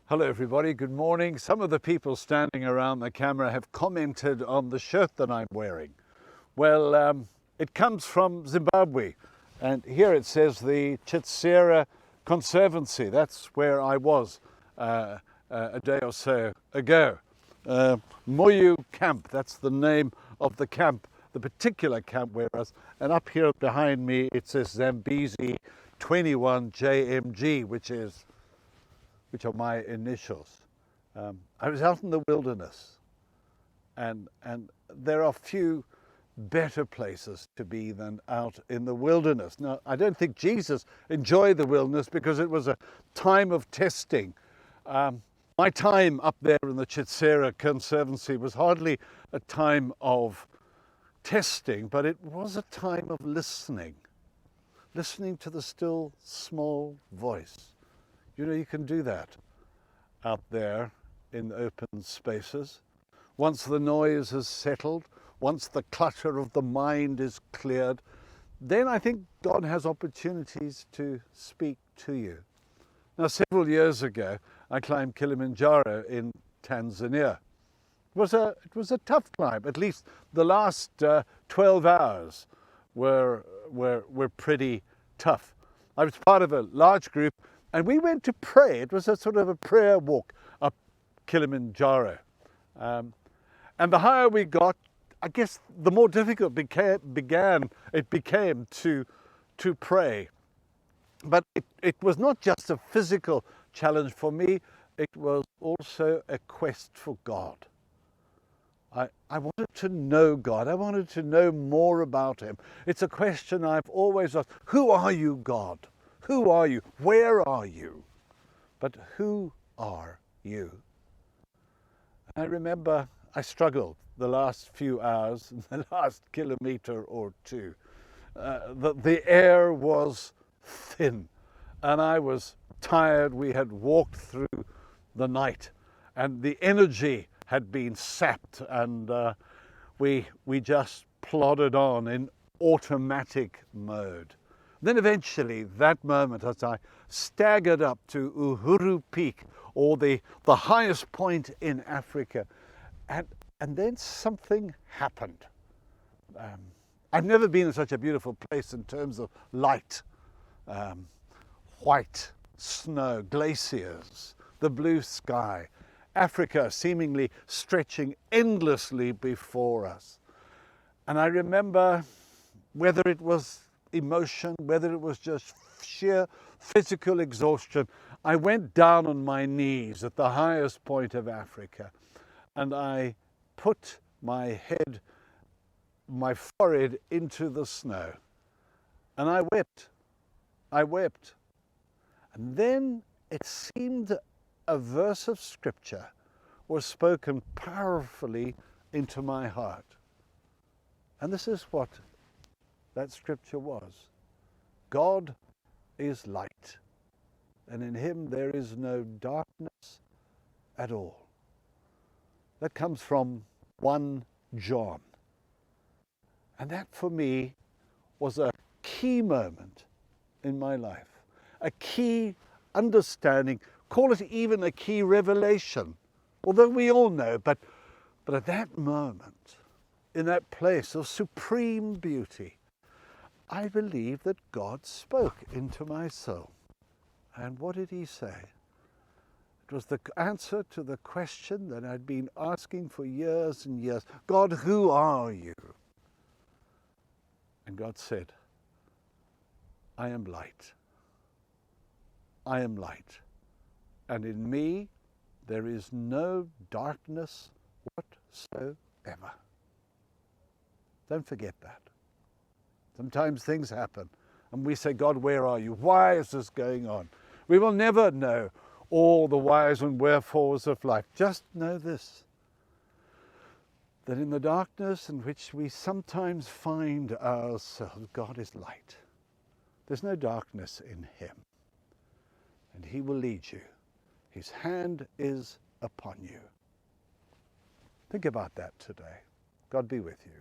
Hello everybody, good morning. Some of the people standing around the camera have commented on the shirt that I'm wearing. Well, it comes from Zimbabwe, and here it says the Chitsera Conservancy. That's where I was a day or so ago. Moyu Camp, that's the name of the camp, the particular camp where I was. And up here behind me it says Zambezi 21 JMG, which are my initials. I was out in the wilderness, and there are few better places to be than out in the wilderness. Now, I don't think Jesus enjoyed the wilderness because it was a time of testing. My time up there in the Chitsera Conservancy was hardly a time of testing, but it was a time of listening to the still small voice. You know, you can do that out there in open spaces. Once the noise has settled, once the clutter of the mind is cleared, then I think God has opportunities to speak to you. Now, several years ago, I climbed Kilimanjaro in Tanzania. It was a tough climb. At least the last 12 hours were pretty tough. I was part of a large group, and we went to pray. It was a sort of a prayer walk up Kilimanjaro. And the higher we got, I guess the more difficult it became to pray. But it was not just a physical challenge for me, it was also a quest for God. I wanted to know God. I wanted to know more about Him. It's a question I've always asked. Who are you, God? Who are you? Where are you? But who are you? I remember I struggled the last few hours, the last kilometre or two. The air was thin and I was tired. We had walked through the night and the energy had been sapped, and we just plodded on in automatic mode. Then eventually, that moment, as I staggered up to Uhuru Peak, or the highest point in Africa, and then something happened. I've never been in such a beautiful place in terms of light. White snow, glaciers, the blue sky, Africa seemingly stretching endlessly before us. And I remember, whether it was emotion, whether it was just sheer physical exhaustion, I went down on my knees at the highest point of Africa, and I put my head, my forehead into the snow, and I wept. And then it seemed a verse of scripture was spoken powerfully into my heart. And this is what that scripture was. God is light, and in Him there is no darkness at all. That comes from 1 John. And that for me was a key moment in my life, a key understanding, call it even a key revelation, although we all know, but at that moment, in that place of supreme beauty, I believe that God spoke into my soul. And what did He say? It was the answer to the question that I'd been asking for years and years. God, who are you? And God said, I am light. I am light. And in me there is no darkness whatsoever. Don't forget that. Sometimes things happen and we say, God, where are you? Why is this going on? We will never know all the whys and wherefores of life. Just know this, that in the darkness in which we sometimes find ourselves, God is light. There's no darkness in Him, and He will lead you. His hand is upon you. Think about that today. God be with you.